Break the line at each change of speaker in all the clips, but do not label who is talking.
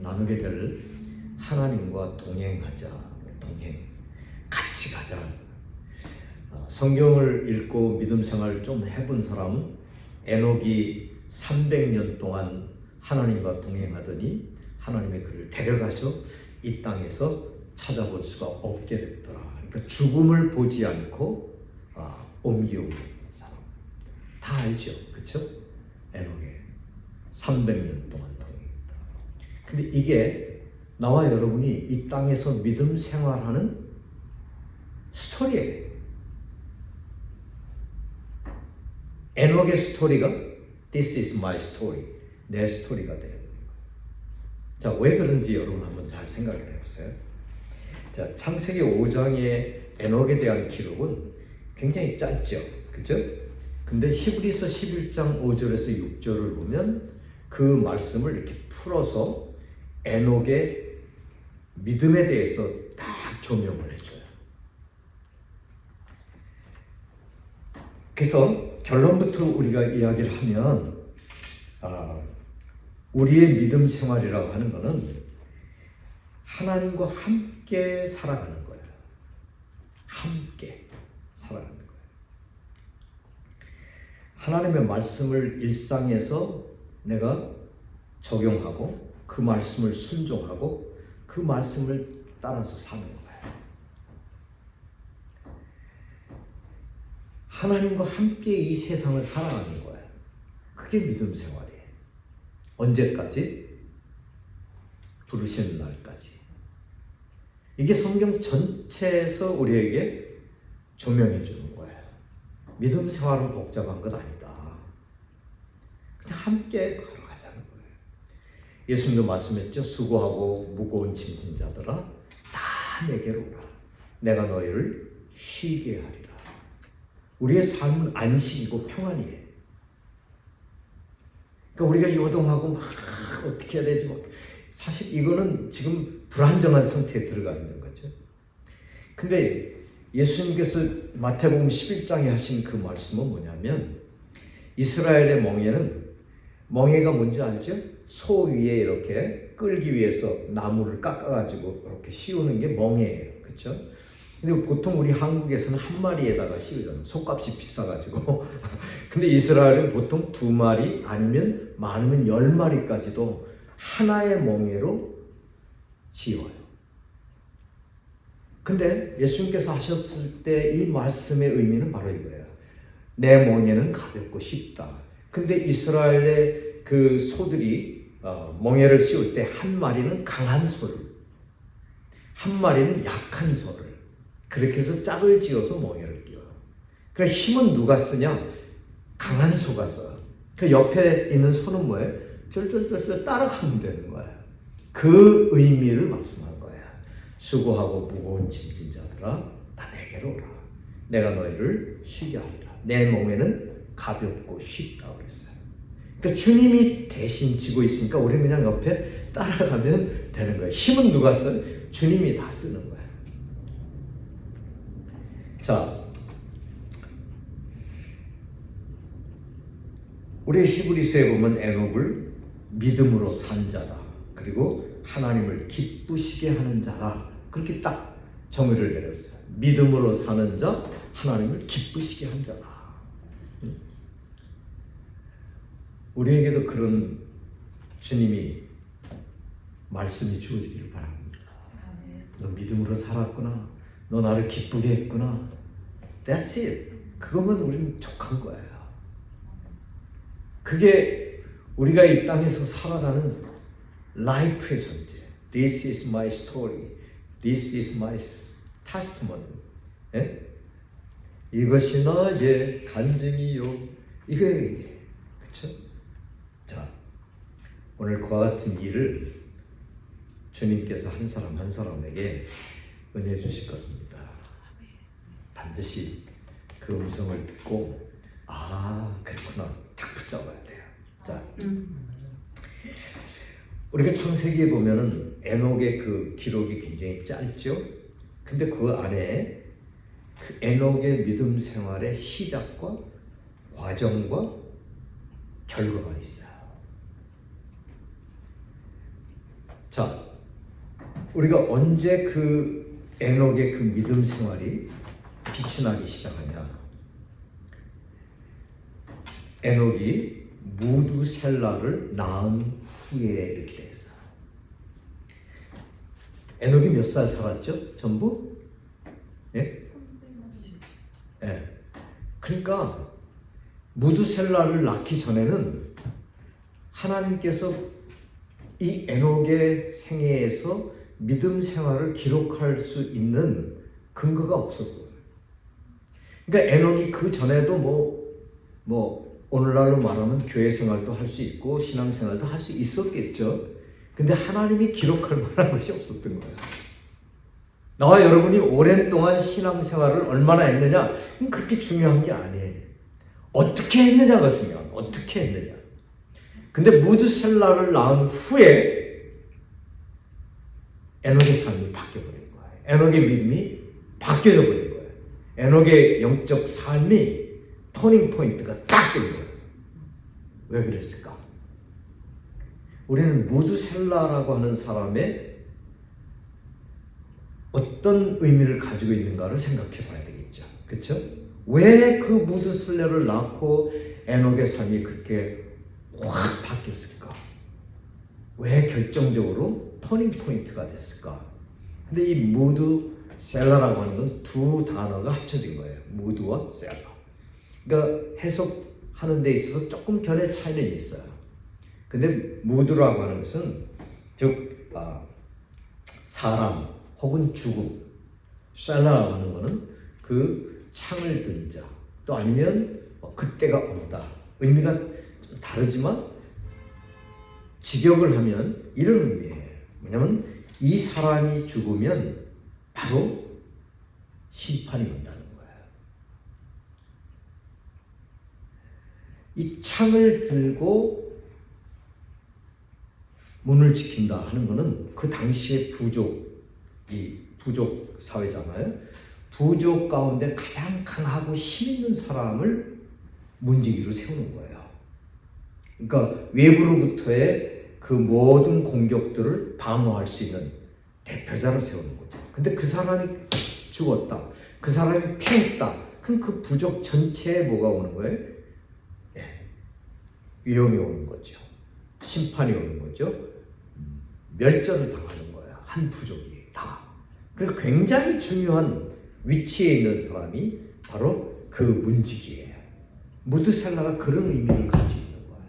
나누게 될 하나님과 동행하자, 같이 가자. 성경을 읽고 믿음 생활을 좀 해본 사람은 에녹이 300년 동안 하나님과 동행하더니 하나님의 그를 데려가서 이 땅에서 찾아볼 수가 없게 됐더라. 그러니까 죽음을 보지 않고 옮겨온 사람 다 알죠, 그렇죠? 에녹의 300년 동안 동행했다. 근데 이게 나와 여러분이 이 땅에서 믿음 생활하는 스토리예요. 에녹의 스토리가 This is my story, 내 스토리가 돼야 돼요. 자, 왜 그런지 여러분 한번 잘 생각을 해보세요. 자, 창세기 5장의 에녹에 대한 기록은 굉장히 짧죠, 그죠? 근데 히브리서 11장 5절에서 6절을 보면 그 말씀을 이렇게 풀어서 에녹의 믿음에 대해서 딱 조명을 해줘요. 그래서 결론부터 우리가 이야기를 하면 우리의 믿음 생활이라고 하는 것은 하나님과 함께 살아가는 거예요. 함께 살아가는 거예요. 하나님의 말씀을 일상에서 내가 적용하고 그 말씀을 순종하고 그 말씀을 따라서 사는 거예요. 하나님과 함께 이 세상을 살아가는 거예요. 그게 믿음 생활이에요. 언제까지? 부르시는 날까지. 이게 성경 전체에서 우리에게 조명해 주는 거예요. 믿음 생활은 복잡한 것 아니다. 그냥 함께 걸어가자는 거예요. 예수님도 말씀했죠. 수고하고 무거운 짐진 자들아 다 내게로 오라. 내가 너희를 쉬게 하리라. 우리의 삶은 안식이고 평안이에요. 그러니까 우리가 요동하고 막 어떻게 해야 되지? 사실 이거는 지금 불안정한 상태에 들어가 있는 거죠. 근데 예수님께서 마태복음 11장에 하신 그 말씀은 뭐냐면 이스라엘의 멍에가 뭔지 알죠? 소 위에 이렇게 끌기 위해서 나무를 깎아가지고 이렇게 씌우는 게 멍에예요. 그렇죠? 근데 보통 우리 한국에서는 한 마리에다가 씌우잖아요. 속값이 비싸가지고. 근데 이스라엘은 보통 2마리 아니면 많으면 10마리까지도 하나의 멍에로 지어요. 근데 예수님께서 하셨을 때 이 말씀의 의미는 바로 이거예요. 내 멍에는 가볍고 쉽다. 근데 이스라엘의 그 소들이 멍에를 씌울 때 한 마리는 강한 소를, 한 마리는 약한 소를 그렇게 해서 짝을 지어서 멍에를 끼워요. 그러니까 힘은 누가 쓰냐? 강한 소가 써요. 그 옆에 있는 소는 뭐예요? 쫄쫄쫄쫄 따라가면 되는 거예요. 그 의미를 말씀한 거예요. 수고하고 무거운 짐진 자들아 나 내게로 오라. 내가 너희를 쉬게 하리라. 내 멍에는 가볍고 쉽다 그랬어요. 그러니까 주님이 대신 지고 있으니까 우리는 그냥 옆에 따라가면 되는 거예요. 힘은 누가 써요? 주님이 다 쓰는 거예요. 자, 우리 히브리서에 보면 에녹을 믿음으로 산 자다. 그리고 하나님을 기쁘시게 하는 자다. 그렇게 딱 정의를 내렸어요. 믿음으로 사는 자, 하나님을 기쁘시게 한 자다. 우리에게도 그런 주님이 말씀이 주어지기를 바랍니다. 너 믿음으로 살았구나. 너 나를 기쁘게 했구나. That's it. 그거면 우리는 족한 거예요. 그게 우리가 이 땅에서 살아가는 라이프의 존재. This is my story. This is my testimony. 예? 이것이 나의 간증이요. 이거예요. 그렇죠? 자, 오늘 그와 같은 일을 주님께서 한 사람 한 사람에게 은혜 주실 것입니다. 반드시 그 음성을 듣고 그렇구나 딱 붙잡아야 돼요. 자, 우리가 창세기에 보면은 에녹의 그 기록이 굉장히 짧죠. 근데 그 안에 그 에녹의 믿음 생활의 시작과 과정과 결과가 있어요. 자, 우리가 언제 그 에녹의 그 믿음 생활이 빛이 나기 시작하냐? 에녹이 무두셀라를 낳은 후에 이렇게 됐어요. 에녹이 몇 살 살았죠? 전부? 예? 예. 그러니까 무두셀라를 낳기 전에는 하나님께서 이 에녹의 생애에서 믿음 생활을 기록할 수 있는 근거가 없었어요. 그러니까 에녹이 그 전에도 뭐 오늘날로 말하면 교회 생활도 할 수 있고 신앙 생활도 할 수 있었겠죠. 근데 하나님이 기록할 만한 것이 없었던 거예요. 나와 여러분이 오랜 동안 신앙 생활을 얼마나 했느냐, 그렇게 중요한 게 아니에요. 어떻게 했느냐가 중요한 거예요. 어떻게 했느냐. 근데 무두셀라를 낳은 후에 에녹의 삶이 바뀌어버린 거예요. 에녹의 믿음이 바뀌어져 버린 거예요. 에녹의 영적 삶이 터닝 포인트가 딱 된 거예요. 왜 그랬을까? 우리는 무두셀라라고 하는 사람의 어떤 의미를 가지고 있는가를 생각해 봐야 되겠죠. 그렇죠? 왜 그 무두셀라를 낳고 에녹의 삶이 그렇게 확 바뀌었을까? 왜 결정적으로 터닝 포인트가 됐을까? 근데 이 무두셀라라고 하는 건 두 단어가 합쳐진 거예요. 무두와 셀라. 그러니까 해석하는 데 있어서 조금 견해 차이는 있어요. 근데 무두라고 하는 것은 즉 사람 혹은 죽음, 셀라라고 하는 것은 그 창을 든 자, 또 아니면 그때가 온다. 의미가 다르지만 직역을 하면 이런 의미예요. 왜냐하면 이 사람이 죽으면 바로 심판이 온다는 거예요. 이 창을 들고 문을 지킨다 하는 것은 그 당시의 부족 사회잖아요. 부족 가운데 가장 강하고 힘 있는 사람을 문지기로 세우는 거예요. 그러니까 외부로부터의 그 모든 공격들을 방어할 수 있는 대표자를 세우는 거죠. 근데 그 사람이 죽었다. 그 사람이 패했다. 그럼 그 부족 전체에 뭐가 오는 거예요? 위험이 오는 거죠. 심판이 오는 거죠. 멸절을 당하는 거예요. 한 부족이 다. 그래서 굉장히 중요한 위치에 있는 사람이 바로 그 문지기예요. 무두셀라가 그런 의미를 가지고 있는 거예요.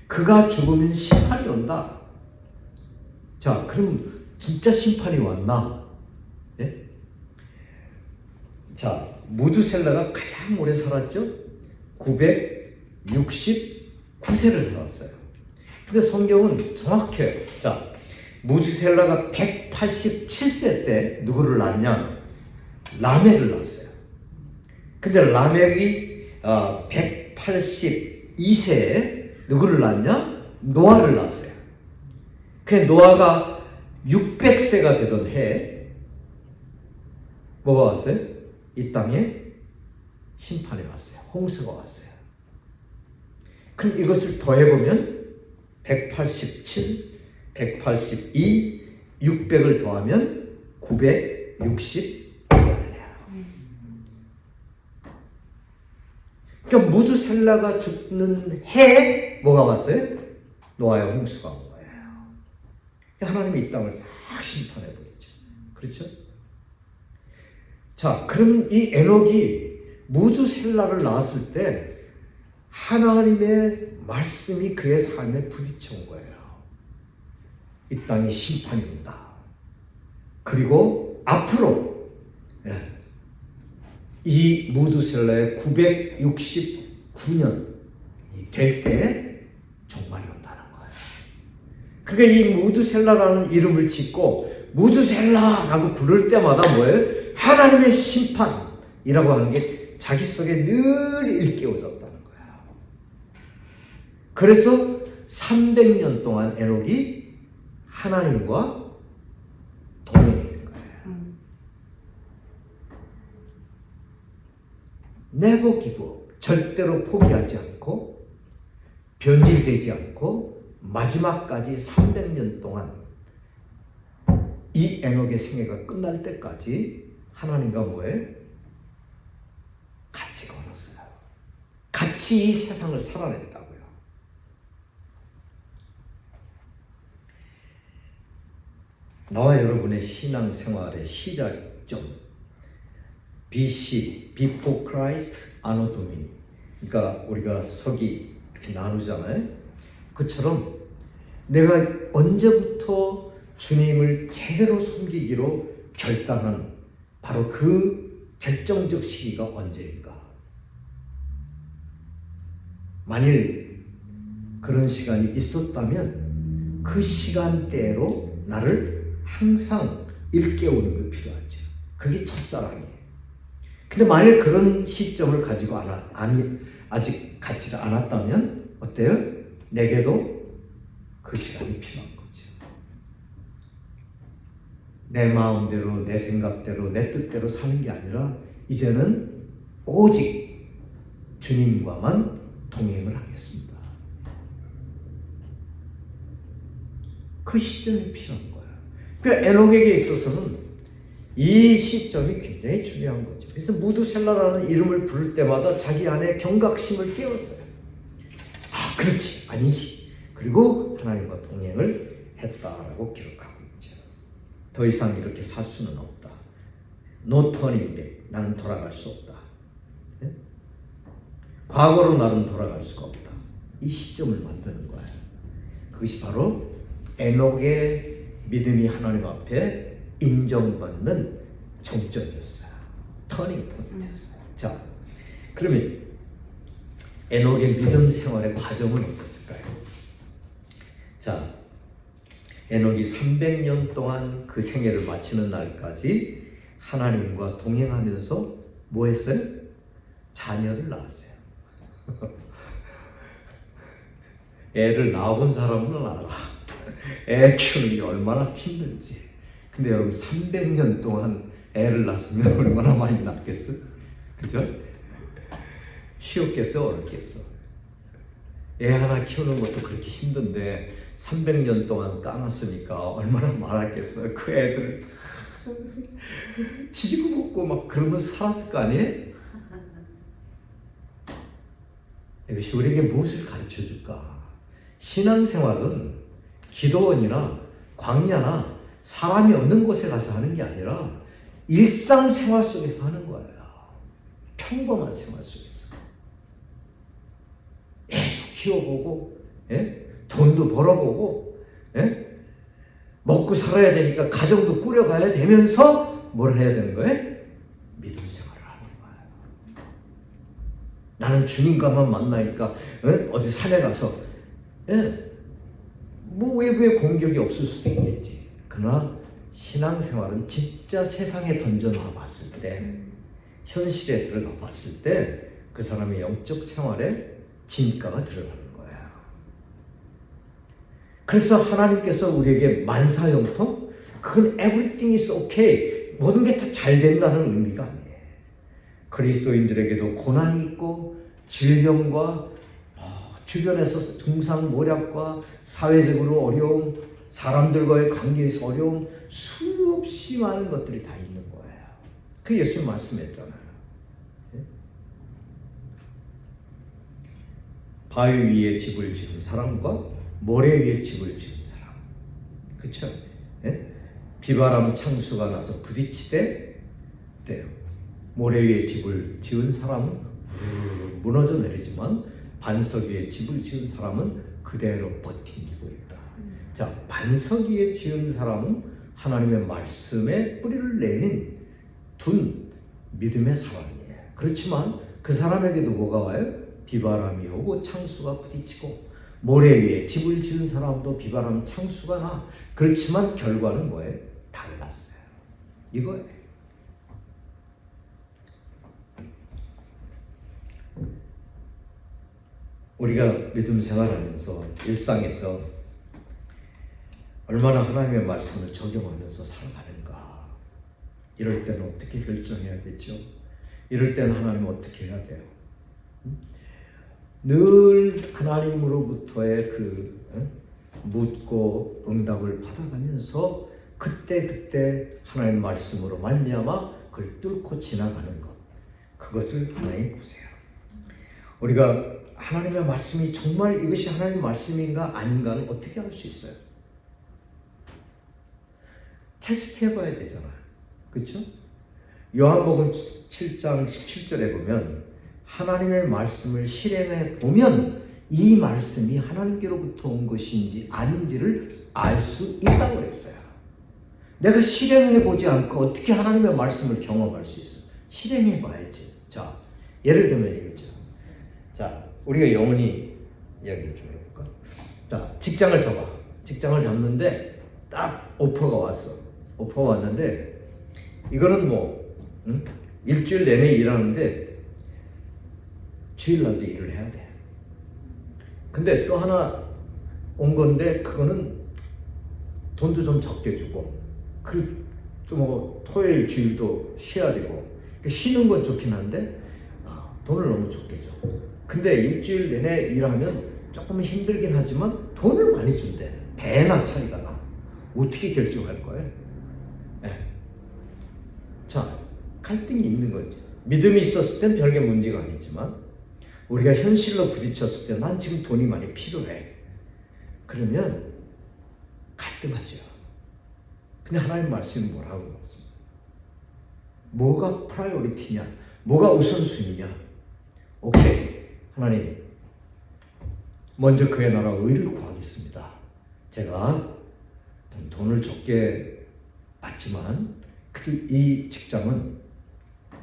그가 죽으면 심판이 온다. 자, 그럼 진짜 심판이 왔나? 예? 자, 무두셀라가 가장 오래 살았죠? 969세를 살았어요. 근데 성경은 정확해요. 자, 무두셀라가 187세 때 누구를 낳냐? 라멕을 낳았어요. 근데 라멕이 182세에 누구를 낳냐? 노아를 낳았어요. 그 노아가 600세가 되던 해에 뭐가 왔어요? 이 땅에 심판이 왔어요. 홍수가 왔어요. 그럼 이것을 더해보면 187, 182, 600을 더하면 960가 되네요. 그러니까 무두셀라가 죽는 해에 뭐가 왔어요? 노아의 홍수가 온 거예요. 하나님이 이 땅을 싹 심판해버리죠. 그렇죠? 자, 그럼 이 에녹이 무두셀라를 낳았을 때 하나님의 말씀이 그의 삶에 부딪혀온 거예요. 이 땅에 심판이 온다. 그리고 앞으로 이 무두셀라의 969년이 될 때 종말이 온다는 거예요. 그러니까 이 무두셀라라는 이름을 짓고 무두셀라라고 부를 때마다 뭐예요? 하나님의 심판이라고 하는 게 자기 속에 늘 일깨워졌다는 거예요. 그래서 300년 동안 에녹이 하나님과 동행이 된 거예요. Never give up. 절대로 포기하지 않고 변질되지 않고 마지막까지 300년 동안 이 에녹의 생애가 끝날 때까지 하나님과 뭐해? 같이 걸었어요. 같이 이 세상을 살아냈다고요. 나와 여러분의 신앙생활의 시작점, BC, Before Christ, Anno Domini. 그러니까 우리가 서기 이렇게 나누잖아요. 그처럼 내가 언제부터 주님을 제대로 섬기기로 결단한 바로 그 결정적 시기가 언제인가? 만일 그런 시간이 있었다면 그 시간대로 나를 항상 일깨우는 게 필요하죠. 그게 첫사랑이에요. 근데 만일 그런 시점을 가지고 아직 갖지를 않았다면 어때요? 내게도 그 시간이 필요한 거죠. 내 마음대로, 내 생각대로, 내 뜻대로 사는 게 아니라 이제는 오직 주님과만 동행을 하겠습니다. 그 시점이 필요한 거예요. 그러니까 에녹에게 있어서는 이 시점이 굉장히 중요한 거죠. 그래서 무두셀라라는 이름을 부를 때마다 자기 안에 경각심을 깨웠어요. 아, 그렇지, 아니지. 그리고 하나님과 동행을 했다라고 기록하고 있죠. 더 이상 이렇게 살 수는 없다. No turning back. 나는 돌아갈 수 없다. 네? 과거로 나는 돌아갈 수가 없다. 이 시점을 만드는 거예요. 그것이 바로 에녹의 믿음이 하나님 앞에 인정받는 정점이었어요. 터닝 포인트였어요. 자, 그러면 에녹의 믿음 생활의 과정은 어땠을까요? 자, 에녹이 300년 동안 그 생애를 마치는 날까지 하나님과 동행하면서 뭐 했어요? 자녀를 낳았어요. 애를 낳아본 사람은 알아. 애 키우는 게 얼마나 힘든지. 근데 여러분 300년 동안 애를 낳았으면 얼마나 많이 낳겠어? 그죠? 쉬웠겠어? 어렵겠어? 애 하나 키우는 것도 그렇게 힘든데 300년 동안 까놨으니까 얼마나 많았겠어요? 그 애들 지지고 볶고 막 그러면서 살았을 거 아니에요? 이것이 우리에게 무엇을 가르쳐 줄까? 신앙생활은 기도원이나 광야나 사람이 없는 곳에 가서 하는 게 아니라 일상생활 속에서 하는 거예요. 평범한 생활 속에서. 애도 키워보고, 예? 돈도 벌어보고, 예? 먹고 살아야 되니까 가정도 꾸려가야 되면서 뭘 해야 되는 거예요? 믿음 생활을 하는 거예요. 나는 주님과만 만나니까 어디 산에 가서 뭐 외부의 공격이 없을 수도 있겠지. 그러나 신앙생활은 진짜 세상에 던져놔 봤을 때, 현실에 들어가 봤을 때 그 사람의 영적 생활에 진가가 들어가는 거예요. 그래서 하나님께서 우리에게 만사형통? 그건 everything is okay. 모든 게 다 잘 된다는 의미가 아니에요. 그리스도인들에게도 고난이 있고 질병과 주변에서 중상모략과 사회적으로 어려움, 사람들과의 관계에서 어려움, 수없이 많은 것들이 다 있는 거예요. 그 예수님 말씀했잖아요. 바위 위에 집을 지은 사람과 모래 위에 집을 지은 사람. 그렇죠? 비바람 창수가 나서 부딪히되 어때요? 모래 위에 집을 지은 사람은 무너져 내리지만 반석 위에 집을 지은 사람은 그대로 버티고 있다. 자, 반석 위에 지은 사람은 하나님의 말씀에 뿌리를 내린 둔 믿음의 사람이에요. 그렇지만 그 사람에게도 뭐가 와요? 비바람이 오고 창수가 부딪히고, 모래 위에 집을 지은 사람도 비바람 창수가 나. 그렇지만 결과는 뭐예요? 달랐어요. 이거예요. 우리가 믿음 생활하면서 일상에서 얼마나 하나님의 말씀을 적용하면서 살아가는가. 이럴 때는 어떻게 결정해야 되죠? 이럴 때는 하나님은 어떻게 해야 돼요? 늘 하나님으로부터의 그 묻고 응답을 받아가면서 그때 하나님 말씀으로 말미암아 그걸 뚫고 지나가는 것, 그것을 하나님 보세요. 우리가 하나님의 말씀이 정말 이것이 하나님의 말씀인가 아닌가는 어떻게 알 수 있어요? 테스트 해봐야 되잖아요. 그렇죠? 요한복음 7장 17절에 보면 하나님의 말씀을 실행해 보면 이 말씀이 하나님께로부터 온 것인지 아닌지를 알 수 있다고 그랬어요. 내가 실행해 보지 않고 어떻게 하나님의 말씀을 경험할 수 있어? 실행해 봐야지. 자, 예를 들면 이거죠. 자, 우리가 영원히 이야기를 좀 해볼까? 자, 직장을 잡아. 직장을 잡는데 딱 오퍼가 왔어. 오퍼가 왔는데 이거는 일주일 내내 일하는데 주일날도 일을 해야 돼. 근데 또 하나 온 건데 그거는 돈도 좀 적게 주고 또 토요일 주일도 쉬어야 되고 쉬는 건 좋긴 한데 돈을 너무 적게 줘. 근데 일주일 내내 일하면 조금 힘들긴 하지만 돈을 많이 준대. 배나 차이가 나. 어떻게 결정할 거예요? 네. 자, 갈등이 있는 거죠. 믿음이 있었을 땐 별게 문제가 아니지만 우리가 현실로 부딪혔을 때 난 지금 돈이 많이 필요해. 그러면 갈등하죠. 근데 하나님 말씀은 뭐라고 말씀합니다. 뭐가 프라이오리티냐? 뭐가 우선순위냐? 오케이. 하나님, 먼저 그의 나라 의를 구하겠습니다. 제가 좀 돈을 적게 받지만 이 직장은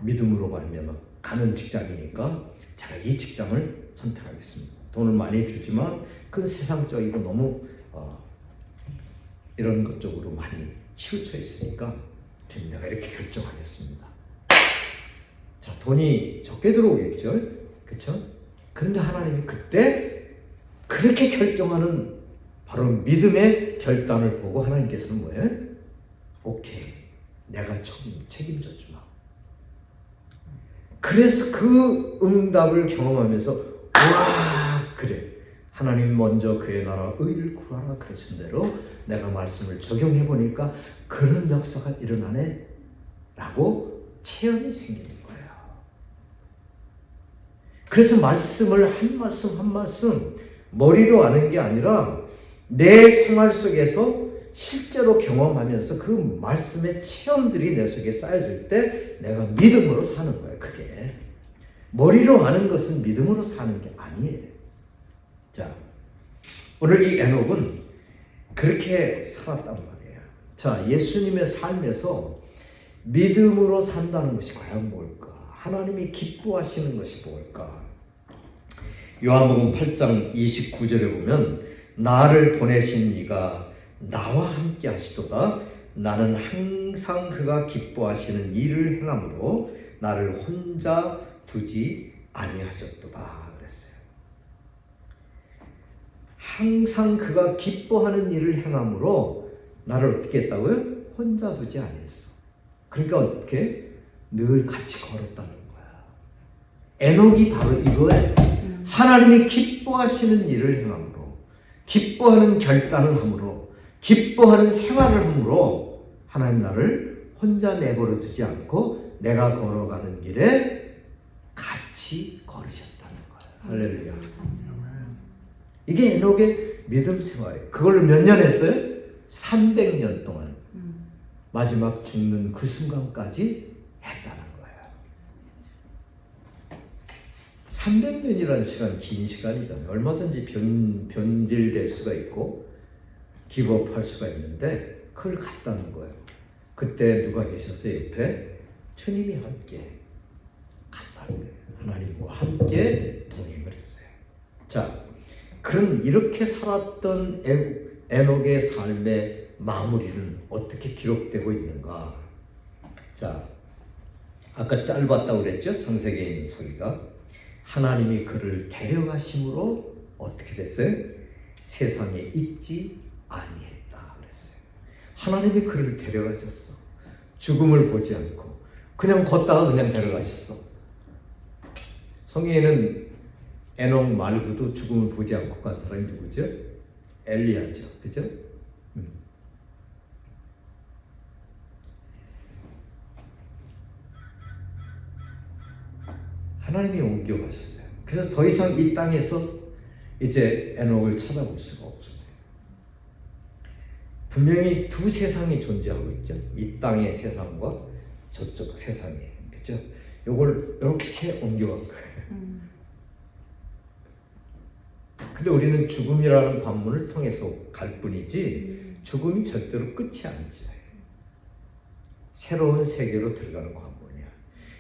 믿음으로 말미암아 가는 직장이니까 제가 이 직장을 선택하겠습니다. 돈을 많이 주지만 그 세상적이고 너무 이런 것 쪽으로 많이 치우쳐 있으니까 지금 내가 이렇게 결정하겠습니다. 자, 돈이 적게 들어오겠죠? 그렇죠? 그런데 하나님이 그때 그렇게 결정하는 바로 믿음의 결단을 보고 하나님께서는 뭐예요? 오케이, 내가 책임져 주마. 그래서 그 응답을 경험하면서 와, 그래, 하나님 먼저 그의 나라 의를 구하라 그러신 대로 내가 말씀을 적용해 보니까 그런 역사가 일어나네 라고 체험이 생기는 거예요. 그래서 말씀을 한 말씀 한 말씀 머리로 아는 게 아니라 내 생활 속에서 실제로 경험하면서 그 말씀의 체험들이 내 속에 쌓여질 때 내가 믿음으로 사는 거예요. 그게 머리로 아는 것은 믿음으로 사는 게 아니에요. 자, 오늘 이 에녹은 그렇게 살았단 말이에요. 자, 예수님의 삶에서 믿음으로 산다는 것이 과연 뭘까? 하나님이 기뻐하시는 것이 뭘까? 요한복음 8장 29절에 보면 나를 보내신 이가 나와 함께 하시도다. 나는 항상 그가 기뻐하시는 일을 행함으로 나를 혼자 두지 아니하셨도다 그랬어요. 항상 그가 기뻐하는 일을 행함으로 나를 어떻게 했다고요? 혼자 두지 아니했어. 그러니까 어떻게? 늘 같이 걸었다는 거야. 에녹이 바로 이거예요. 하나님이 기뻐하시는 일을 행함으로, 기뻐하는 결단을 함으로, 기뻐하는 생활을 함으로 하나님 나를 혼자 내버려 두지 않고 내가 걸어가는 길에 같이 걸으셨다는 거예요. 할렐루야. 이게 에녹의 믿음 생활이에요. 그걸 몇 년 했어요? 300년 동안. 마지막 죽는 그 순간까지 했다는 거예요. 300년이라는 시간 긴 시간이잖아요. 얼마든지 변질될 수가 있고 기법할 수가 있는데 그걸 갔다는 거예요. 그때 누가 계셨어요? 옆에? 주님이 함께 갔다는 거예요. 하나님과 함께 동행을 했어요. 자, 그럼 이렇게 살았던 에녹의 삶의 마무리는 어떻게 기록되고 있는가? 자, 아까 짧았다고 그랬죠? 창세기에 있는 서기가. 하나님이 그를 데려가심으로 어떻게 됐어요? 세상에 있지 아니했다 그랬어요. 하나님이 그를 데려가셨어. 죽음을 보지 않고 그냥 걷다가 그냥 데려가셨어. 성경에는 에녹 말고도 죽음을 보지 않고 간 사람이 누구죠? 엘리야죠. 그죠? 하나님이 옮겨가셨어요. 그래서 더 이상 이 땅에서 이제 에녹을 찾아볼 수가 없었어요. 분명히 두 세상이 존재하고 있죠. 이 땅의 세상과 저쪽 세상이. 그죠? 요걸 이렇게 옮겨간 거예요. 근데 우리는 죽음이라는 관문을 통해서 갈 뿐이지 죽음이 절대로 끝이 아니죠. 새로운 세계로 들어가는 관문이야.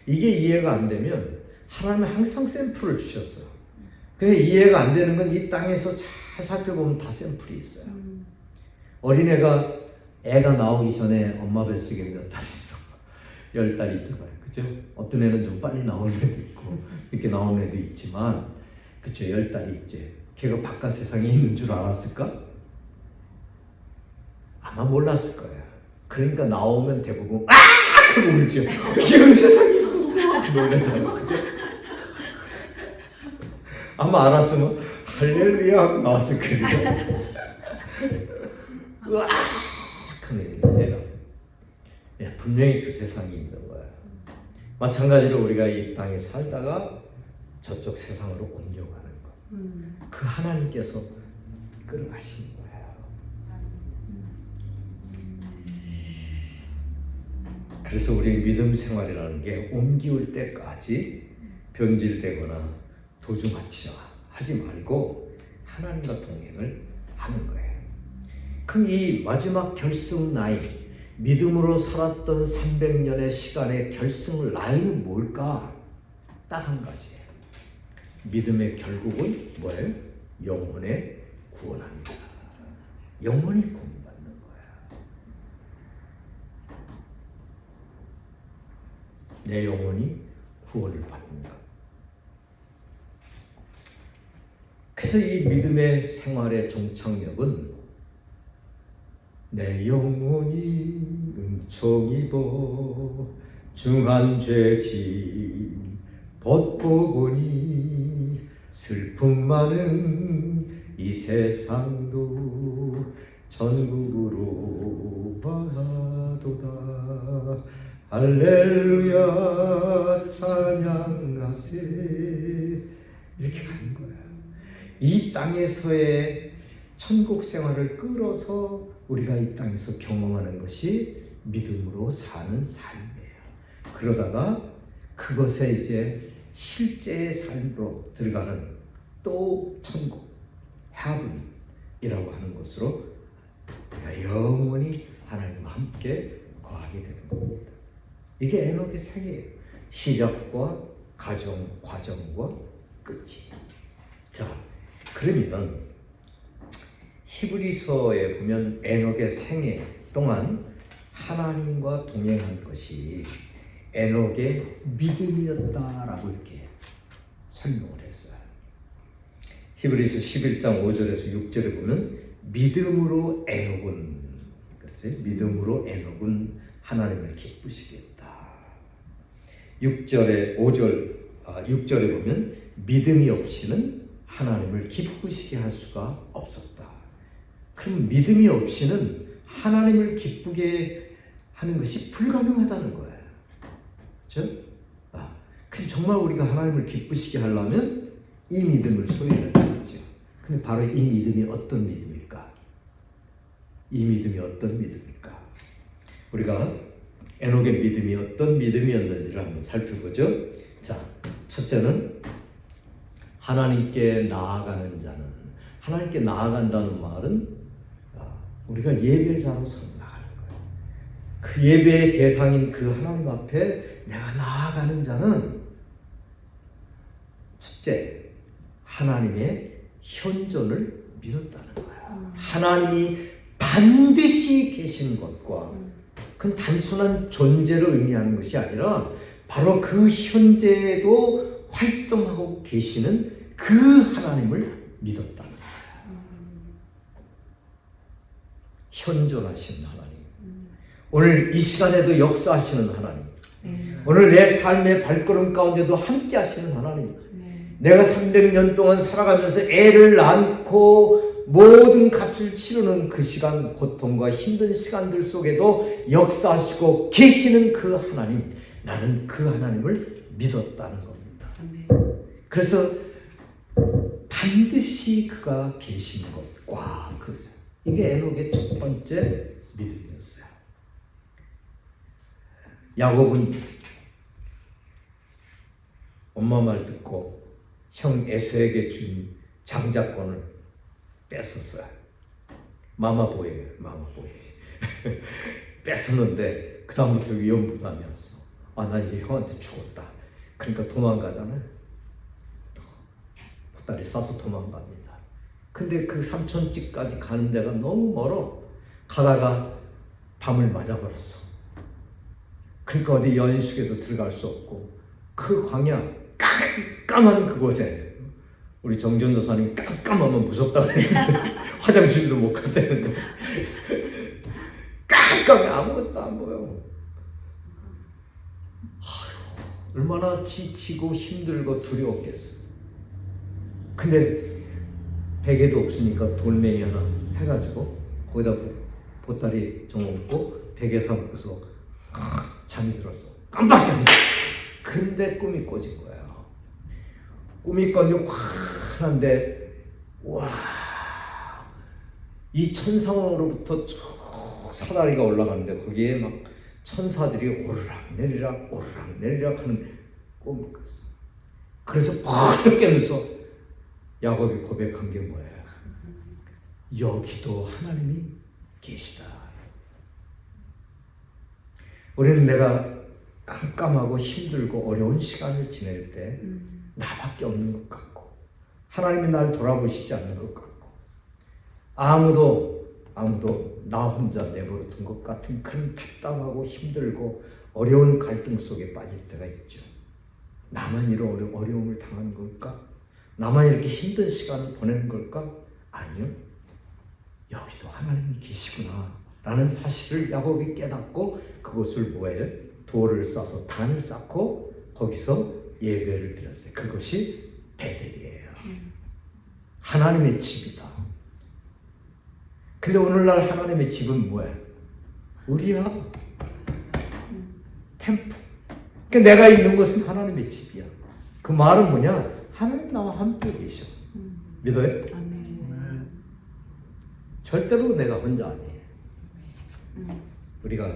이게 이해가 안 되면 하나님은 항상 샘플을 주셨어. 근데 이해가 안 되는 건 이 땅에서 잘 살펴보면 다 샘플이 있어요. 어린애가 애가 나오기 전에 엄마 뱃속에 몇 달 있어. 10달이 있잖아요. 그죠? 어떤 애는 좀 빨리 나오는 애도 있고 이렇게 나오는 애도 있지만 그쵸? 10달이 있지. 걔가 바깥 세상에 있는 줄 알았을까? 아마 몰랐을 거야. 그러니까 나오면 대부분 아! 하고 울죠. 이런 세상이 있었어. 놀라잖아. 그죠? 아마 알았으면 할렐루야 하고 나왔을 거예요. 으악! 하는 얘가. 예, 분명히 두 세상이 있는 거야. 마찬가지로 우리가 이 땅에 살다가 저쪽 세상으로 옮겨가는 거. 그 하나님께서 끌어가신 거예요. 그래서 우리 믿음 생활이라는 게 옮기울 때까지 변질되거나 도주하지 말고 하나님과 동행을 하는 거예요. 그럼 이 마지막 결승 라인, 믿음으로 살았던 300년의 시간의 결승 라인은 뭘까? 딱 한 가지예요. 믿음의 결국은 뭐예요? 영혼의 구원합니다. 영혼이 구원받는 거야. 내 영혼이 구원을 받는 것. 그래서 이 믿음의 생활의 정착력은 내 영혼이 은총 입어 중한 죄짐 벗고 보니 슬픔 많은 이 세상도 전국으로 와도다. 할렐루야 찬양하세. 이렇게 가는 거야. 이 땅에서의 천국 생활을 끌어서 우리가 이 땅에서 경험하는 것이 믿음으로 사는 삶이에요. 그러다가 그것에 이제 실제의 삶으로 들어가는 또 천국, heaven이라고 하는 것으로 우리가 영원히 하나님과 함께 거하게 되는 겁니다. 이게 에녹의 생애예요. 시작과 과정과 끝이. 자, 그러면 히브리서에 보면 에녹의 생애 동안 하나님과 동행한 것이 에녹의 믿음이었다라고 이렇게 설명을 했어요. 히브리서 11장 5절에서 6절에 보면 믿음으로 에녹은 믿음으로 에녹은 하나님을 기쁘시게 했다. 6절에 보면 믿음이 없이는 하나님을 기쁘시게 할 수가 없었다. 그럼 믿음이 없이는 하나님을 기쁘게 하는 것이 불가능하다는 거예요. 그렇죠? 그럼 정말 우리가 하나님을 기쁘시게 하려면 이 믿음을 소유해야 되겠죠. 근데 바로 이 믿음이 어떤 믿음일까? 이 믿음이 어떤 믿음일까? 우리가 에녹의 믿음이 어떤 믿음이었는지를 한번 살펴보죠. 자, 첫째는 하나님께 나아가는 자는, 하나님께 나아간다는 말은 우리가 예배자로서 나가는 거예요. 그 예배의 대상인 그 하나님 앞에 내가 나아가는 자는 첫째, 하나님의 현존을 믿었다는 거예요. 하나님이 반드시 계신 것과 그건 단순한 존재를 의미하는 것이 아니라 바로 그 현재에도 활동하고 계시는 그 하나님을 믿었다는 거예요. 현존하시는 하나님. 오늘 이 시간에도 역사하시는 하나님. 오늘 내 삶의 발걸음 가운데도 함께 하시는 하나님. 내가 300년 동안 살아가면서 애를 낳고 모든 값을 치르는 그 시간, 고통과 힘든 시간들 속에도 역사하시고 계시는 그 하나님, 나는 그 하나님을 믿었다는 겁니다. 그래서 반드시 그가 계신 것과 이게 에녹의 첫 번째 믿음이었어요. 야곱은 엄마 말 듣고 형 에서에게 준 장자권을 뺏었어요. 마마보이예요, 마마보이. 뺏었는데 그 다음부터 위험부담이었어. 나 이제 형한테 죽었다. 그러니까 도망가잖아요. 보따리 싸서 도망갑니다. 근데 그 삼촌집까지 가는 데가 너무 멀어. 가다가 밤을 맞아버렸어. 그러니까 어디 연식에도 들어갈 수 없고 그 광야 깜깜한 그곳에 우리 정전도사님 깜깜하면 무섭다고 했는데 화장실도 못 갔다는데 깜깜해 아무것도 안 보여. 얼마나 지치고 힘들고 두려웠겠어. 근데 베개도 없으니까 돌멩이 하나 해가지고 거기다 보따리 정없고 베개 삼고서 잠이 들었어. 깜빡 잠이 들었어. 근데 꿈이 꿔진 거예요. 꿈이 꿨는데 환한데 와, 이 천상으로부터 쭉 사다리가 올라가는데 거기에 막 천사들이 오르락내리락 오르락내리락 하는 꿈을 꿨어. 그래서 퍼뜩 깨면서 야곱이 고백한 게 뭐예요? 여기도 하나님이 계시다. 우리는 내가 깜깜하고 힘들고 어려운 시간을 지낼 때 나밖에 없는 것 같고 하나님이 나를 돌아보시지 않는 것 같고 아무도 나 혼자 내버려 둔 것 같은 그런 답답하고 힘들고 어려운 갈등 속에 빠질 때가 있죠. 나만 이런 어려움을 당하는 걸까? 나만 이렇게 힘든 시간을 보내는 걸까? 아니요. 여기도 하나님이 계시구나 라는 사실을 야곱이 깨닫고 그것을 뭐예요? 돌을 싸서 단을 쌓고 거기서 예배를 드렸어요. 그것이 베델이에요. 하나님의 집이다. 근데 오늘날 하나님의 집은 뭐예요? 우리야. 템플. 그러니까 내가 있는 것은 하나님의 집이야. 그 말은 뭐냐? 하나님 나와 함께 계셔. 믿어요? 절대로 내가 혼자 아니에요. 우리가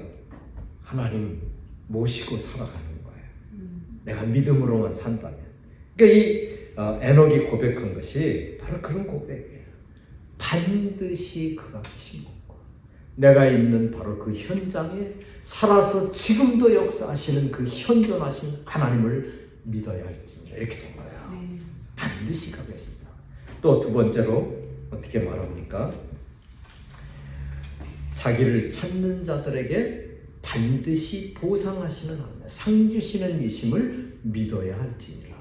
하나님 모시고 살아가는 거예요. 내가 믿음으로만 산다면. 그러니까 이 에녹이 고백한 것이 바로 그런 고백이에요. 반드시 그가 계신 것과 내가 있는 바로 그 현장에 살아서 지금도 역사하시는 그 현존하신 하나님을 믿어야 할지니라 이렇게 된 거예요. 반드시 그가 계신다. 또 두 번째로 어떻게 말합니까? 자기를 찾는 자들에게 반드시 보상하시는 하나님, 상 주시는 이심을 믿어야 할지니라.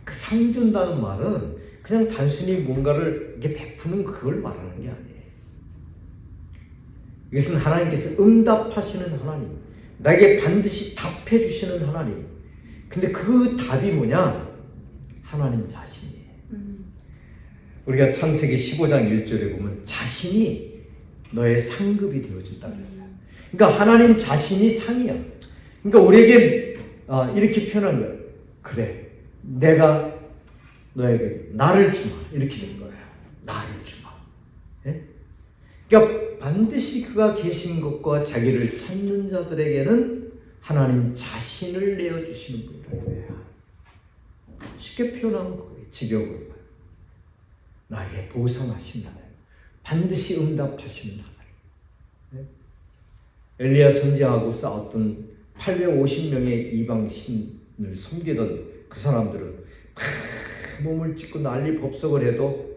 그 상 준다는 말은 그냥 단순히 뭔가를 이렇게 베푸는 그걸 말하는 게 아니에요. 이것은 하나님께서 응답하시는 하나님, 나에게 반드시 답해 주시는 하나님. 근데 그 답이 뭐냐? 하나님 자신이에요. 우리가 창세기 15장 1절에 보면 자신이 너의 상급이 되어준다 그랬어요. 그러니까 하나님 자신이 상이야. 그러니까 우리에게 이렇게 표현한 거예요. 그래, 내가 너에게 나를 주마. 이렇게 된 거예요. 나를 주마. 예? 그러니까 반드시 그가 계신 것과 자기를 찾는 자들에게는 하나님 자신을 내어주시는 분이에요. 쉽게 표현하면 그거예요. 직역으로. 나에게 보상하신 하나님. 반드시 응답하시는 하나님. 엘리야 선지자하고 싸웠던 850명의 이방 신을 섬기던 그 사람들은 몸을 찢고 난리 법석을 해도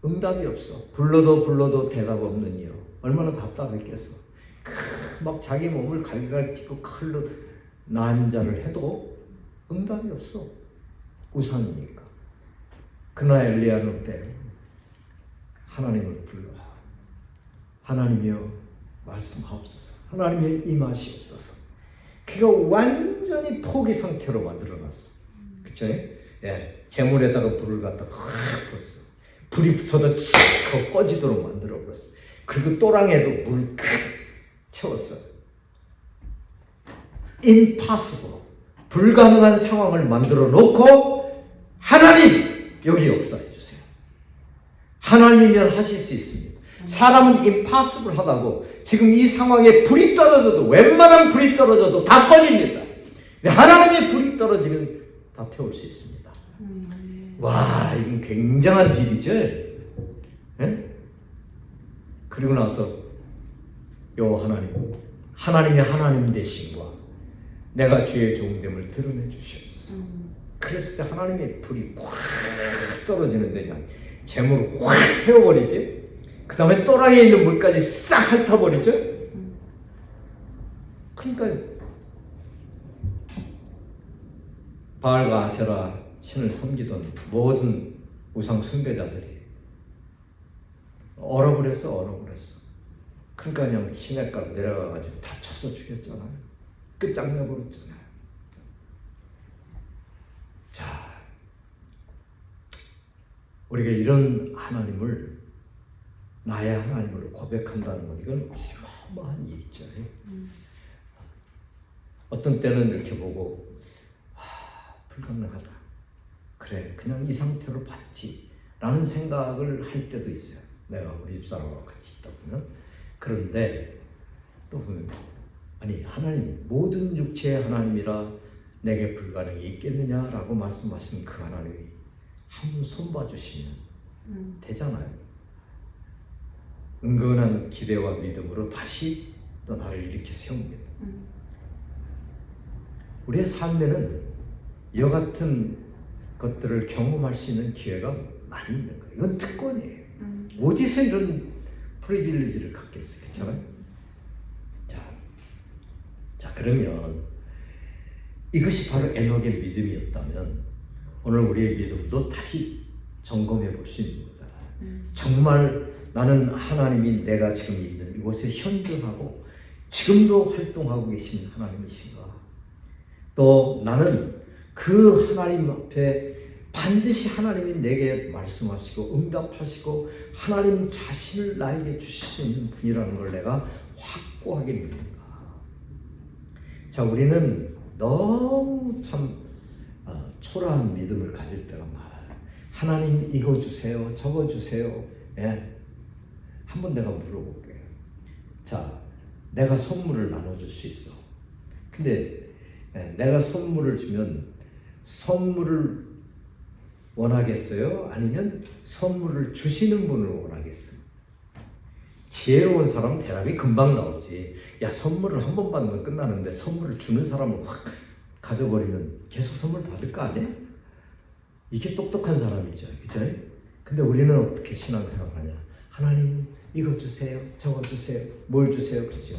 응답이 없어. 불러도 대답 없는 이유. 얼마나 답답했겠어. 막 자기 몸을 갈기갈 찢고 칼로 난자를 해도 응답이 없어. 우상이니까. 그러나 엘리야는 어때요? 하나님을 불러요. 하나님이여 말씀하옵소서. 하나님의 임하시옵소서. 그가 완전히 포기 상태로 만들어놨어. 그쵸? 예, 재물에다가 불을 갖다 확 폈어. 불이 붙어도 싹 하고 꺼지도록 만들어 버렸어. 그리고 또랑에도 물 가득 채웠어. impossible, 불가능한 상황을 만들어 놓고 하나님 여기 역사해 주세요. 하나님이면 하실 수 있습니다. 사람은 impossible 하다고 지금 이 상황에 불이 떨어져도 웬만한 불이 떨어져도 다 꺼집니다. 하나님의 불이 떨어지면 다 태울 수 있습니다. 와, 이건 굉장한 딜이죠. 예? 그리고 나서 요 하나님의 하나님 되심과 내가 주의 종됨을 드러내 주시옵소서. 그랬을 때 하나님의 불이 확 떨어지는데 그냥 재물을 확 태워버리지. 그 다음에 또랑에 있는 물까지 싹 핥아버리죠. 그러니까 바알과 아세라 신을 섬기던 모든 우상 숭배자들이 얼어버렸어. 그러니까 그냥 시냇가로 내려가가지고 다 쳐서 죽였잖아요. 끝장내버렸잖아요. 자, 우리가 이런 하나님을 나의 하나님으로 고백한다는 건 이건 어마어마한 일이죠. 어떤 때는 이렇게 보고 불가능하다. 그래, 그냥 이 상태로 봤지 라는 생각을 할 때도 있어요. 내가 우리 집사람과 같이 있다 보면. 그런데 또 보면 아니, 하나님 모든 육체의 하나님이라 내게 불가능이 있겠느냐라고 말씀하신 그 하나님이 한번 손봐 주시면 되잖아요. 은근한 기대와 믿음으로 다시 또 나를 일으켜 세웁니다. 우리의 삶에는 이와 같은 것들을 경험할 수 있는 기회가 많이 있는 거예요. 이건 특권이에요. 어디서 이런 프리빌리지를 갖겠어요? 그렇잖아요? 자, 그러면 이것이 바로 에녹의 믿음이었다면 오늘 우리의 믿음도 다시 점검해 볼 수 있는 거잖아요. 정말 나는 하나님이 내가 지금 있는 이곳에 현존하고 지금도 활동하고 계신 하나님이신가? 또 나는 그 하나님 앞에 반드시 하나님이 내게 말씀하시고 응답하시고 하나님 자신을 나에게 주실 수 있는 분이라는 걸 내가 확고하게 믿는가? 자, 우리는 너무 참 초라한 믿음을 가질 때가 많아요. 하나님 이거 주세요, 저거 주세요. 예. 한번 내가 물어볼게요. 자, 내가 선물을 나눠줄 수 있어. 근데 내가 선물을 주면 선물을 원하겠어요? 아니면 선물을 주시는 분을 원하겠어요? 지혜로운 사람은 대답이 금방 나오지. 야, 선물을 한 번 받으면 끝나는데 선물을 주는 사람을 확 가져버리면 계속 선물 받을 거 아니야? 이게 똑똑한 사람이죠. 그죠? 근데 우리는 어떻게 신앙생활하냐? 하나님 이거 주세요, 저거 주세요, 뭘 주세요, 그렇죠?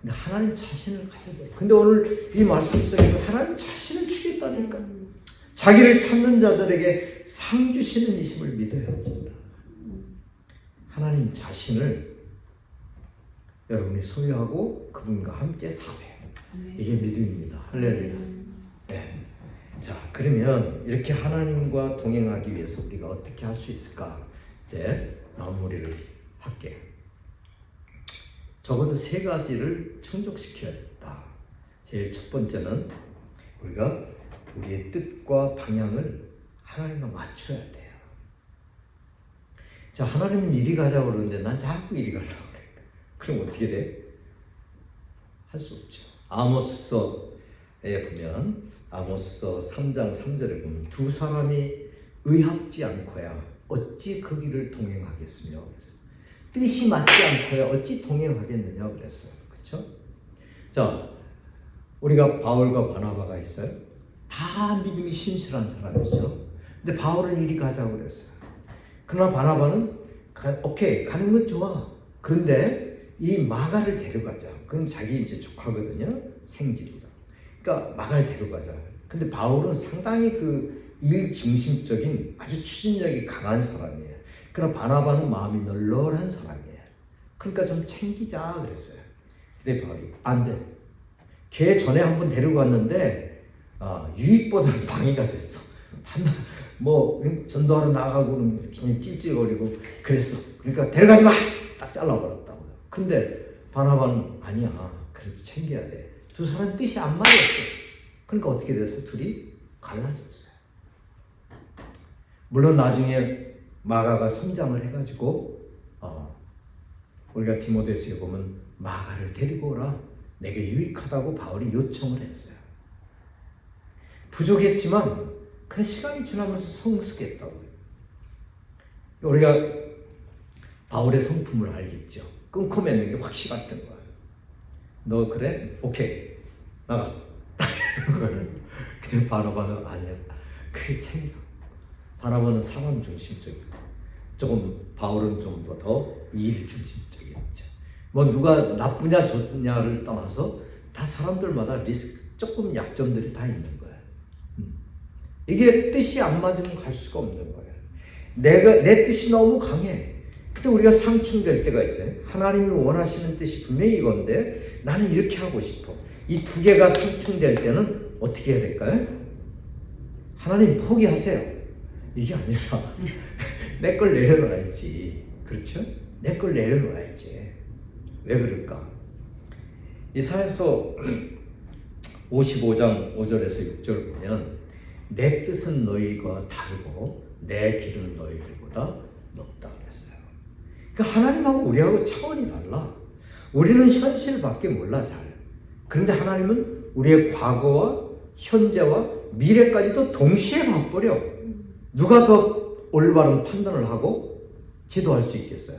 근데 하나님 자신을 가져버려. 근데 오늘 이 말씀 속에서 하나님 자신을 주겠다니까. 자기를 찾는 자들에게 상 주시는 이심을 믿어야 합니다. 하나님 자신을 여러분이 소유하고 그분과 함께 사세요. 이게 믿음입니다. 할렐루야. 네. 자, 그러면 이렇게 하나님과 동행하기 위해서 우리가 어떻게 할 수 있을까? 이제 마무리를 할게요. 적어도 세 가지를 충족시켜야겠다. 제일 첫 번째는 우리가 우리의 뜻과 방향을 하나님과 맞춰야 돼요. 자, 하나님은 이리 가자고 그러는데 난 자꾸 이리 가려고 그래. 그럼 어떻게 돼? 할 수 없죠. 아모스서에 보면 아모스서 3장 3절에 보면 두 사람이 의합지 않고야 어찌 그 길을 동행하겠으며 그랬어요. 뜻이 맞지 않고야 어찌 동행하겠느냐 그랬어요. 그렇죠? 자, 우리가 바울과 바나바가 있어요. 다 믿음이 신실한 사람이죠. 근데 바울은 이리 가자고 그랬어요. 그러나 바나바는 오케이 가는 건 좋아. 그런데 이 마가를 데려가자. 그건 자기 이제 조카거든요. 생질이다. 그러니까 마가를 데려가자. 근데 바울은 상당히 그 일 중심적인 아주 추진력이 강한 사람이에요. 그러나 바나바는 마음이 널널한 사람이에요. 그러니까 좀 챙기자 그랬어요. 근데 바울이 안 돼. 걔 전에 한번 데리고 갔는데 유익보다는 방해가 됐어. 뭐 전도하러 나가고는 그냥 찔찔거리고 그랬어. 그러니까 데려가지 마! 딱 잘라버렸다고요. 근데 바나바는 아니야. 그래도 챙겨야 돼. 두 사람 뜻이 안 맞았어. 그러니까 어떻게 됐어? 둘이 갈라졌어요. 물론 나중에 마가가 성장을 해가지고 우리가 디모데서에 보면 마가를 데리고 오라. 내게 유익하다고 바울이 요청을 했어요. 부족했지만 그 시간이 지나면서 성숙했다고요. 우리가 바울의 성품을 알겠죠. 끊고 맺는 게 확실했던 거예요. 너 그래? 오케이. 나가. 근데 바나바는 아니야. 그게 챙겨. 바나바는 사람 중심적이고 조금 바울은 좀 더 일 중심적이었죠. 뭐 누가 나쁘냐 좋냐를 떠나서 다 사람들마다 리스크 조금 약점들이 다 있는 거예요. 이게 뜻이 안 맞으면 갈 수가 없는 거예요. 내 뜻이 너무 강해. 근데 우리가 상충될 때가 있잖아요. 하나님이 원하시는 뜻이 분명히 이건데 나는 이렇게 하고 싶어. 이 두 개가 상충될 때는 어떻게 해야 될까요? 하나님 포기하세요. 이게 아니라 내 걸 내려놔야지. 그렇죠? 내 걸 내려놔야지. 왜 그럴까? 이사야서 55장 5절에서 6절 보면 내 뜻은 너희가 다르고 내 길은 너희들보다 높다 그랬어요. 그러니까 하나님하고 우리하고 차원이 달라. 우리는 현실밖에 몰라 잘. 그런데 하나님은 우리의 과거와 현재와 미래까지도 동시에 봐버려. 누가 더 올바른 판단을 하고 지도할 수 있겠어요?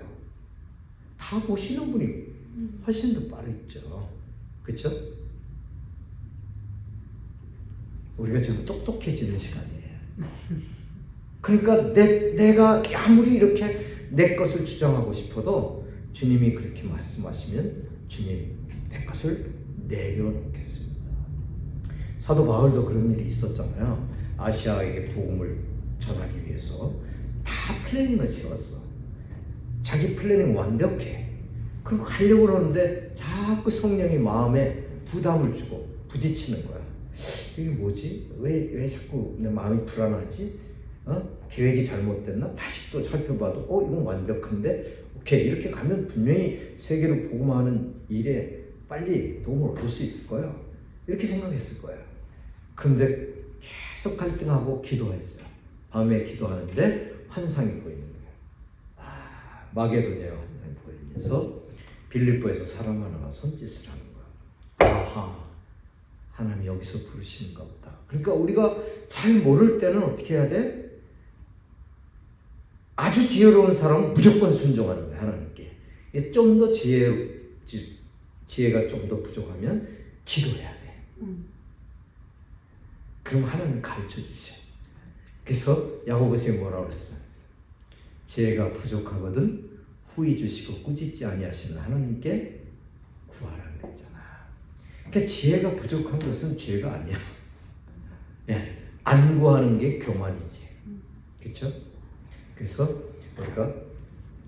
다 보시는 분이 훨씬 더 빠르죠. 그렇죠? 우리가 지금 똑똑해지는 시간이에요. 그러니까 내가 아무리 이렇게 내 것을 주장하고 싶어도 주님이 그렇게 말씀하시면 주님 내 것을 내려놓겠습니다. 사도 바울도 그런 일이 있었잖아요. 아시아에게 복음을 전하기 위해서 다 플래닝을 세웠어. 자기 플래닝 완벽해. 그리고 가려고 그러는데 자꾸 성령이 마음에 부담을 주고 부딪히는 거야. 이게 뭐지? 왜 자꾸 내 마음이 불안하지? 계획이 잘못됐나? 다시 또 살펴봐도 이건 완벽한데? 오케이, 이렇게 가면 분명히 세계를 복음하는 일에 빨리 도움을 얻을 수 있을 거예요. 이렇게 생각했을 거예요. 그런데 계속 갈등하고 기도했어요. 밤에 기도하는데 환상이 보이는 거예요. 마게도냐의 환상이 보이면서 빌립보에서 사람 하나가 손짓을 하는 거예요. 아하, 하나님 여기서 부르시는가 보다. 그러니까 우리가 잘 모를 때는 어떻게 해야 돼? 아주 지혜로운 사람은 무조건 순종하는 거예요, 하나님께. 좀 더 지혜가 좀 더 부족하면 기도해야 돼. 그럼 하나님 가르쳐 주셔요. 그래서 야고보서에 뭐라고 그랬어요? 지혜가 부족하거든 후히 주시고 꾸짖지 아니하시는 하나님께 구하라 그랬잖아. 그러니까 지혜가 부족한 것은 죄가 아니야. 예, 안 구하는 게 교만이지. 그렇죠? 그래서 우리가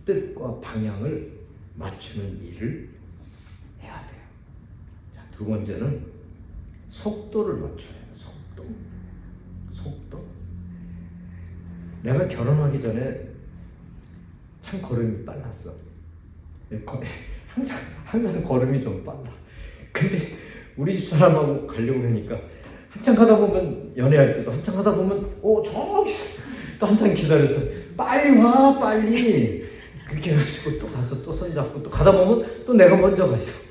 뜻과 방향을 맞추는 일을 해야 돼요. 자, 두 번째는 속도를 맞춰야 해요. 속도. 내가 결혼하기 전에 참 걸음이 빨랐어. 항상 걸음이 좀 빨라. 근데 우리 집 사람하고 가려고 하니까 한참 가다 보면 연애할 때도 한참 가다 보면 저기 또 한참 기다려서 빨리 와 빨리 그렇게 해가지고 또 가서 또 손잡고 또 가다 보면 또 내가 먼저 가 있어.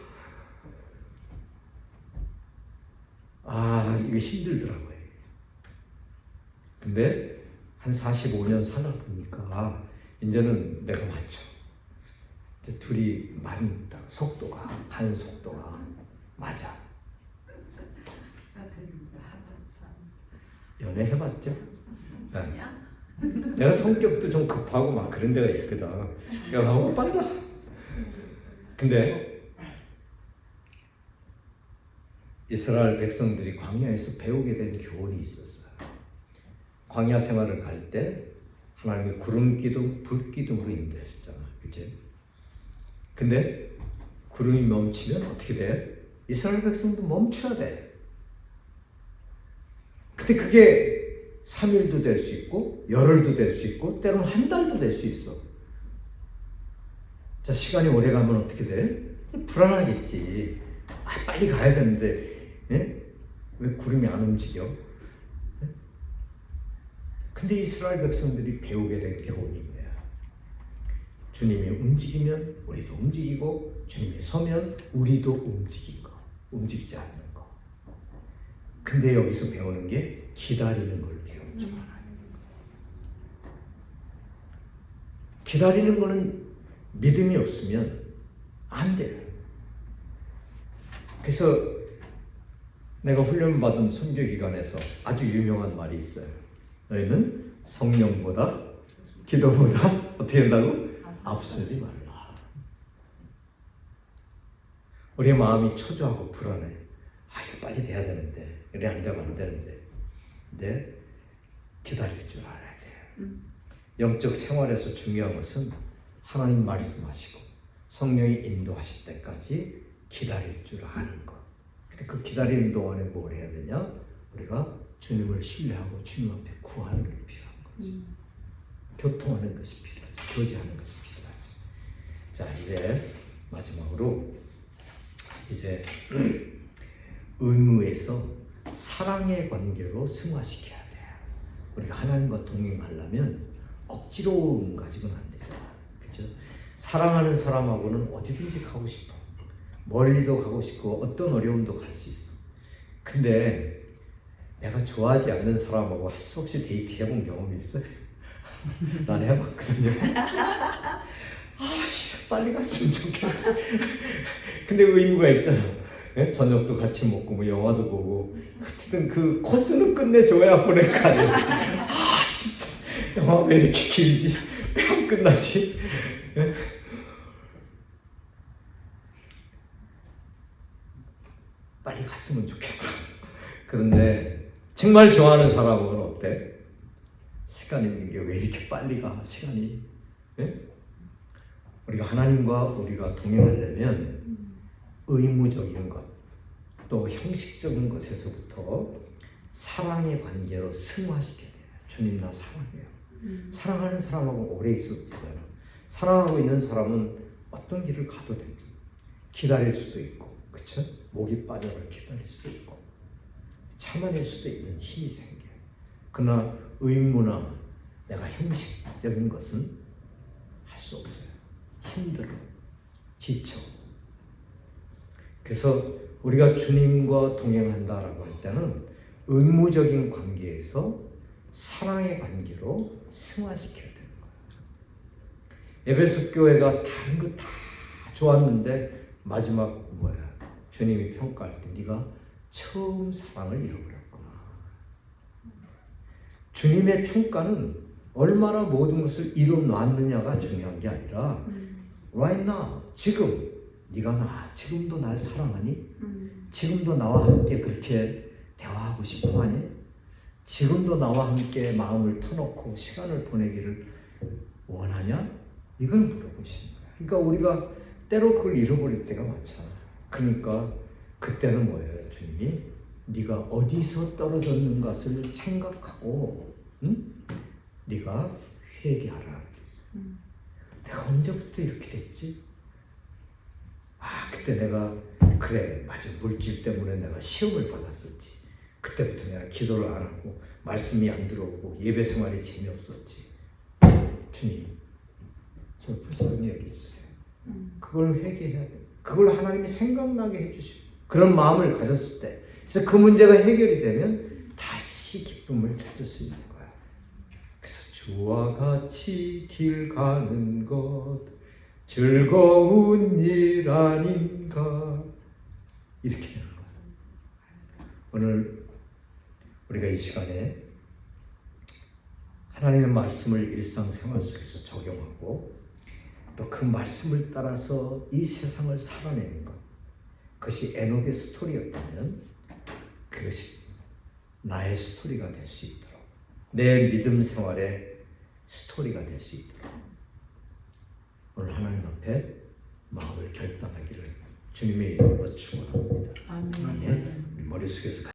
이거 힘들더라고요. 근데 한 45년 살다 보니까 이제는 내가 맞죠. 이제 둘이 맞다. 간 속도가 맞아. 연애 해봤죠? 네. 내가 성격도 좀 급하고 막 그런 데가 있거든. 야, 너무 빨라. 근데 이스라엘 백성들이 광야에서 배우게 된 교훈이 있었어요. 광야 생활을 갈 때 하나님이 구름 기둥, 불 기둥으로 인도했었잖아. 그치? 근데 구름이 멈추면 어떻게 돼? 이스라엘 백성도 멈춰야 돼. 근데 그게 3일도 될 수 있고 열흘도 될 수 있고 때로는 한 달도 될 수 있어. 자, 시간이 오래 가면 어떻게 돼? 불안하겠지. 빨리 가야 되는데 왜 구름이 안 움직여? 근데 이스라엘 백성들이 배우게 된 교훈이 뭐야? 주님이 움직이면 우리도 움직이고 주님이 서면 우리도 움직이지 않는 거. 근데 여기서 배우는 게 기다리는 걸 배우는 줄 알아요. 기다리는 거는 믿음이 없으면 안 돼요. 그래서 내가 훈련받은 선교기관에서 아주 유명한 말이 있어요. 너희는 성령보다 기도보다 어떻게 한다고? 앞서지 말라. 우리의 마음이 초조하고 불안해. 이거 빨리 돼야 되는데 이래 안 되면 안 되는데. 근데 기다릴 줄 알아야 돼요. 영적 생활에서 중요한 것은 하나님 말씀하시고 성령이 인도하실 때까지 기다릴 줄 아는 것. 근데 그 기다리는 동안에 뭘 해야 되냐? 우리가 주님을 신뢰하고 주님 앞에 구하는 게 필요한 거죠. 교통하는 것이 필요하죠. 교제하는 것이 필요하죠. 자, 이제 마지막으로 이제 의무에서 사랑의 관계로 승화시켜야 돼요. 우리가 하나님과 동행하려면 억지로 가지고는 안 되잖아. 그렇죠? 사랑하는 사람하고는 어디든지 가고 싶어. 멀리도 가고 싶고 어떤 어려움도 갈 수 있어. 근데 내가 좋아하지 않는 사람하고 할 수 없이 데이트 해본 경험이 있어요? 난 해봤거든요. 빨리 갔으면 좋겠다. 근데 의무가 있잖아. 네? 저녁도 같이 먹고 뭐 영화도 보고 어쨌든 그 코스는 끝내줘야 보낼 거 아니야. 진짜 영화 왜 이렇게 길지? 왜 안 끝나지? 네? 빨리 갔으면 좋겠다. 그런데 정말 좋아하는 사람은 어때? 시간이 있는 게 왜 이렇게 빨리 가? 시간이. 네? 우리가 하나님과 우리가 동행하려면 의무적인 것, 또 형식적인 것에서부터 사랑의 관계로 승화시켜야 돼요. 주님 나 사랑해요. 사랑하는 사람하고 오래 있어도 되잖아. 사랑하고 있는 사람은 어떤 길을 가도 돼. 기다릴 수도 있고, 그쵸? 목이 빠져서 기다릴 수도 있고, 참아낼 수도 있는 힘이 생겨요. 그러나 의무나 내가 형식적인 것은 할 수 없어요. 힘들어, 지쳐. 그래서 우리가 주님과 동행한다라고 할 때는 의무적인 관계에서 사랑의 관계로 승화시켜야 되는 거예요. 에베소 교회가 다른 거 다 좋았는데 마지막 뭐야? 주님이 평가할 때 네가 처음 사랑을 잃어버렸구나. 주님의 평가는 얼마나 모든 것을 이뤄놨느냐가 중요한 게 아니라 right now, 지금 네가 지금도 날 사랑하니? 지금도 나와 함께 그렇게 대화하고 싶어 하니? 지금도 나와 함께 마음을 터놓고 시간을 보내기를 원하냐? 이걸 물어보시는 거야. 그러니까 우리가 때로 그걸 잃어버릴 때가 많잖아. 그러니까 그때는 뭐예요? 주님이 네가 어디서 떨어졌는 것을 생각하고 네가 회개하라. 내가 언제부터 이렇게 됐지? 그때 내가 그래 맞아 물질 때문에 내가 시험을 받았었지. 그때부터 내가 기도를 안 하고 말씀이 안 들어오고 예배 생활이 재미없었지. 주님 저 불쌍히 여겨주세요. 그걸 회개해야 돼. 그걸 하나님이 생각나게 해주시고 그런 마음을 가졌을 때 그래서 그 문제가 해결이 되면 다시 기쁨을 찾을 수 있는 거야. 그래서 주와 같이 길 가는 것 즐거운 일 아닌가 이렇게 되는 거야. 오늘 우리가 이 시간에 하나님의 말씀을 일상생활 속에서 적용하고 또 그 말씀을 따라서 이 세상을 살아내는 것 그것이 에녹의 스토리였다면 그것이 나의 스토리가 될 수 있도록 내 믿음 생활의 스토리가 될 수 있도록 오늘 하나님 앞에 마음을 결단하기를 주님의 이름으로 축원합니다. 아멘. 우리 머릿속에서